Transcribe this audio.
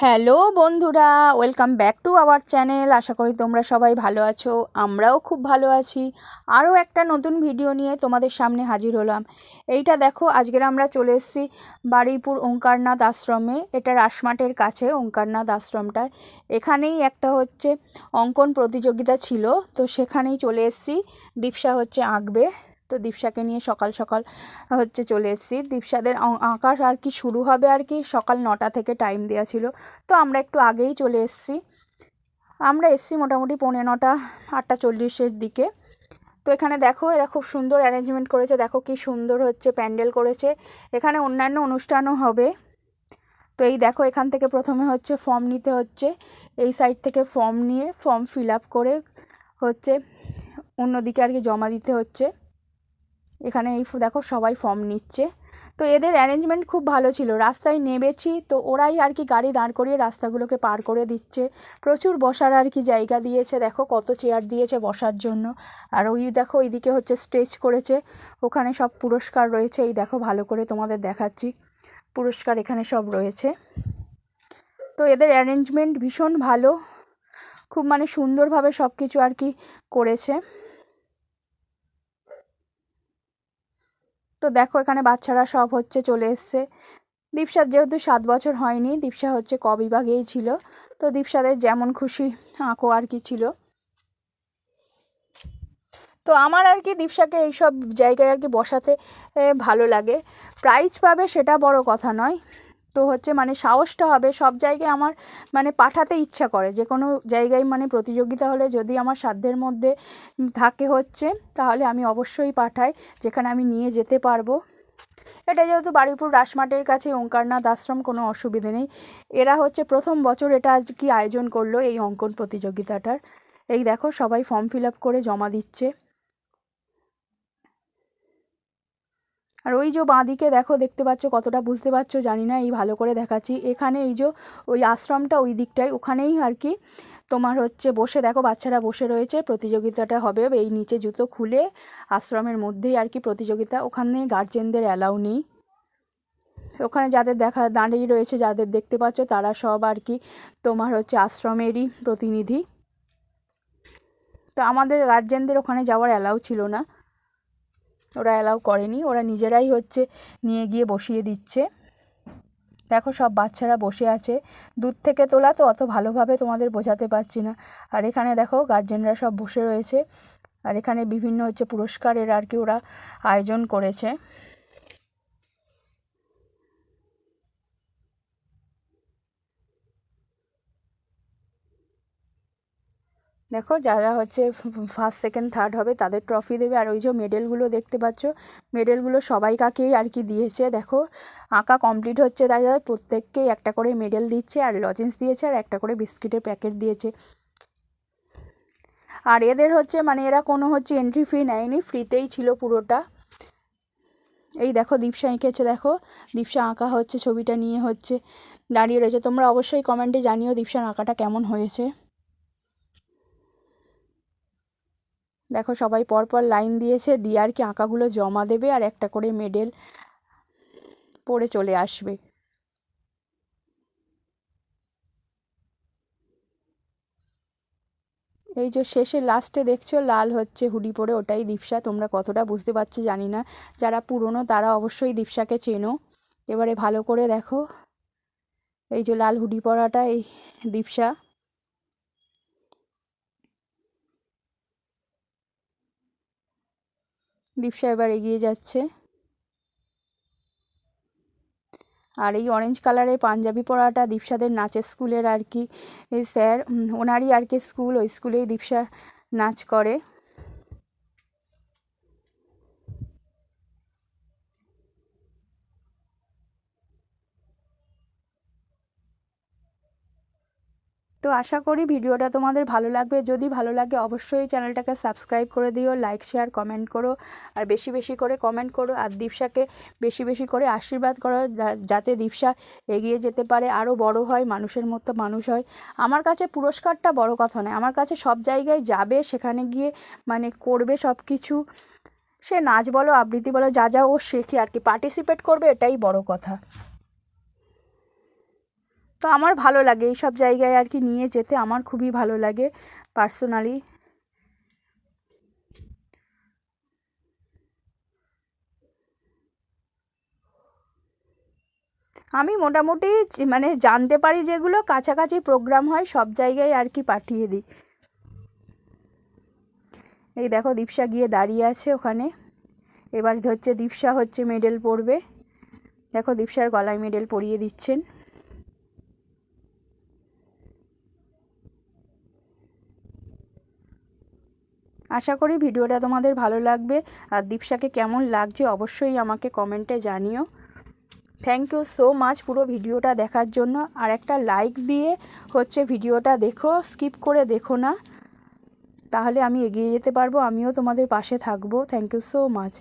Hello বন্ধুরা, welcome back to our channel. আশা করি তোমরা সবাই ভালো আছো, আমরাও খুব ভালো আছি। আরও একটা নতুন ভিডিও নিয়ে তোমাদের সামনে হাজির হলাম। এইটা দেখো, আজকের আমরা চলে এসেছি বারুইপুর ওঙ্কারনাথ আশ্রমে। এটা রাসমাটের কাছে ওঙ্কারনাথ আশ্রমটা। এখানেই একটা হচ্ছে অঙ্কন প্রতিযোগিতা ছিল, তো সেখানেই চলে এসেছি। দীপশা হচ্ছে আঁকবে, তো দীপশাকে নিয়ে সকাল সকাল হচ্ছে চলে এসেছি। দীপশাদের আঁকা আর কি শুরু হবে আর কি সকাল 9টা থেকে টাইম দেওয়া ছিল, তো আমরা একটু আগেই চলে এসেছি। আমরা এসেছি মোটামুটি 9:45, 8:40-এর দিকে। তো এখানে দেখো, এরা খুব সুন্দর অ্যারেঞ্জমেন্ট করেছে, দেখো কি সুন্দর হচ্ছে প্যান্ডেল করেছে। এখানে অন্যান্য অনুষ্ঠানও হবে। তো এই দেখো, এখান থেকে প্রথমে হচ্ছে ফর্ম নিতে হচ্ছে, এই সাইড থেকে ফর্ম নিয়ে ফর্ম ফিল আপ করে হচ্ছে অন্যদিকে আর কি জমা দিতে হচ্ছে। এখানে এই দেখো সবাই ফর্ম নিচ্ছে। তো এদের অ্যারেঞ্জমেন্ট খুব ভালো ছিল। রাস্তায় নেমেছি তো ওরাই আর কি গাড়ি দাঁড় করিয়ে রাস্তাগুলোকে পার করে দিচ্ছে। প্রচুর বসার আর কি জায়গা দিয়েছে, দেখো কত চেয়ার দিয়েছে বসার জন্য। আর ওই দেখো ওইদিকে হচ্ছে স্টেজ করেছে, ওখানে সব পুরস্কার রয়েছে। এই দেখো ভালো করে তোমাদের দেখাচ্ছি, পুরস্কার এখানে সব রয়েছে। তো এদের অ্যারেঞ্জমেন্ট ভীষণ ভালো, খুব মানে সুন্দরভাবে সব কিছু আর কি করেছে। তো দেখো এখানে বাচ্চারা সব হচ্ছে চলে এসছে। দীপশার যেহেতু 7 বছর হয়নি, দীপশা হচ্ছে ক বিভাগেই ছিল, তো দীপশাদের যেমন খুশি আঁকো আর কি ছিল। তো আমার আর কি দীপশাকে এইসব জায়গায় আর কি বসাতে ভালো লাগে। প্রাইজ পাবে সেটা বড় কথা নয়, তো হচ্ছে মানে সাহসটা হবে। সব জায়গায় আমার মানে পাঠাতে ইচ্ছা করে, যে কোনো জায়গায় মানে প্রতিযোগিতা হলে যদি আমার সাধ্যের মধ্যে থাকে হচ্ছে, তাহলে আমি অবশ্যই পাঠাই, যেখানে আমি নিয়ে যেতে পারবো। এটা যেহেতু বারুইপুর রাসমাটের কাছে ওঙ্কারনাথ আশ্রম, কোনো অসুবিধে নেই। এরা হচ্ছে প্রথম বছর এটা আজ কি আয়োজন করলো এই অঙ্কন প্রতিযোগিতাটার। এই দেখো সবাই ফর্ম ফিল আপ করে জমা দিচ্ছে। আর ওই যে বাঁদিকে দেখো, দেখতে পাচ্ছ কতটা বুঝতে পারছো জানি না, এই ভালো করে দেখাচ্ছি। এখানে এই যে ওই আশ্রমটা ওই দিকটায়, ওখানেই আর কি তোমার হচ্ছে বসে দেখো বাচ্চারা বসে রয়েছে, প্রতিযোগিতাটা হবে। এই নিচে জুতো খুলে আশ্রমের মধ্যেই আর কি প্রতিযোগিতা, ওখানে গার্জেনদের অ্যালাউ নেই। ওখানে যাদের দাঁড়িয়ে রয়েছে, যাদের দেখতে পাচ্ছ, তারা সব আর কি তোমার হচ্ছে আশ্রমেরই প্রতিনিধি। তো আমাদের গার্জেনদের ওখানে যাওয়ার অ্যালাউ ছিল না, ওরা অ্যালাউ করেনি, ওরা নিজেরাই হচ্ছে নিয়ে গিয়ে বসিয়ে দিচ্ছে। দেখো সব বাচ্চারা বসে আছে, দূর থেকে তোলা তো অত ভালোভাবে তোমাদের বোঝাতে পারছি না। আর এখানে দেখো গার্জেনরা সব বসে রয়েছে, আর এখানে বিভিন্ন হচ্ছে পুরস্কারের আর কি ওরা আয়োজন করেছে। দেখো যারা হচ্ছে ফার্স্ট সেকেন্ড থার্ড হবে তাদের ট্রফি দেবে। আর ওই যে মেডেলগুলো দেখতে পাচ্ছ, মেডেলগুলো সবাইকাকেই আর কি দিয়েছে। দেখো আঁকা কমপ্লিট হচ্ছে, তাই প্রত্যেককেই একটা করে মেডেল দিচ্ছে, আর লজেন্স দিয়েছে, আর একটা করে বিস্কিটের প্যাকেট দিয়েছে। আর এদের হচ্ছে মানে এরা কোনো হচ্ছে এন্ট্রি ফি নেয়নি, ফ্রিতেই ছিল পুরোটা। এই দেখো দীপশা এঁকেছে, দেখো দীপশা আঁকা হচ্ছে, ছবিটা নিয়ে হচ্ছে দাঁড়িয়ে রয়েছে। তোমরা অবশ্যই কমেন্টে জানিও দীপশার আঁকাটা কেমন হয়েছে। দেখো সবাই পরপর লাইন দিয়েছে, দিয়ে আর কি আঁকাগুলো জমা দেবে, আর একটা করে মেডেল পরে চলে আসবে। এই যে শেষে লাস্টে দেখছো লাল হচ্ছে হুডি পরে, ওটাই দীপশা। তোমরা কতটা বুঝতে পারছো জানি না, যারা পুরনো তারা অবশ্যই দীপশাকে চেনো। এবারে ভালো করে দেখো, এই যে লাল হুডি পরাটা এই দীপশা। দীপশা এবার এগিয়ে যাচ্ছে। আর এই অরেঞ্জ কালারের পাঞ্জাবি পরাটা দীপশাদের নাচের স্কুলের আর কি স্যার, ওনারই আর কি স্কুল, ওই স্কুলেই দীপশা নাচ করে। তো আশা করি ভিডিওটা তোমাদের ভালো লাগবে। যদি ভালো লাগে অবশ্যই চ্যানেলটাকে সাবস্ক্রাইব করে দিও, লাইক শেয়ার কমেন্ট করো, আর বেশি বেশি করে কমেন্ট করো। আর দীপশাকে বেশি বেশি করে আশীর্বাদ করো, যাতে দীপশা এগিয়ে যেতে পারে, আরও বড় হয়, মানুষের মতো মানুষ হয়। আমার কাছে পুরস্কারটা বড় কথা নয়, আমার কাছে সব জায়গায় যাবে, সেখানে গিয়ে মানে করবে সব কিছু, সে নাচ বলো আবৃত্তি বলো, যা যা ও শেখে আর কি পার্টিসিপেট করবে, এটাই বড় কথা। তো আমার ভালো লাগে এই সব জায়গায় আর কি নিয়ে যেতে, আমার খুবই ভালো লাগে পার্সোনালি। আমি মোটামুটি মানে জানতে পারি যেগুলো কাছাকাছি প্রোগ্রাম হয় সব জায়গায় আর কি পাঠিয়ে দিই। এই দেখো দীপশা গিয়ে দাঁড়িয়ে আছে ওখানে, এবার হচ্ছে দীপশা হচ্ছে মেডেল পরবে। দেখো দীপশার গলায় মেডেল পরিয়ে দিচ্ছেন। আশা করি ভিডিওটা তোমাদের ভালো লাগবে, আর দীপশাকে কেমন লাগছে অবশ্যই আমাকে কমেন্টে জানিও। থ্যাংক ইউ সো মাচ পুরো ভিডিওটা দেখার জন্য, আর একটা লাইক দিয়ে হচ্ছে ভিডিওটা দেখো, স্কিপ করে দেখো না, তাহলে আমি এগিয়ে যেতে পারবো, আমিও তোমাদের পাশে থাকবো। Thank you so much.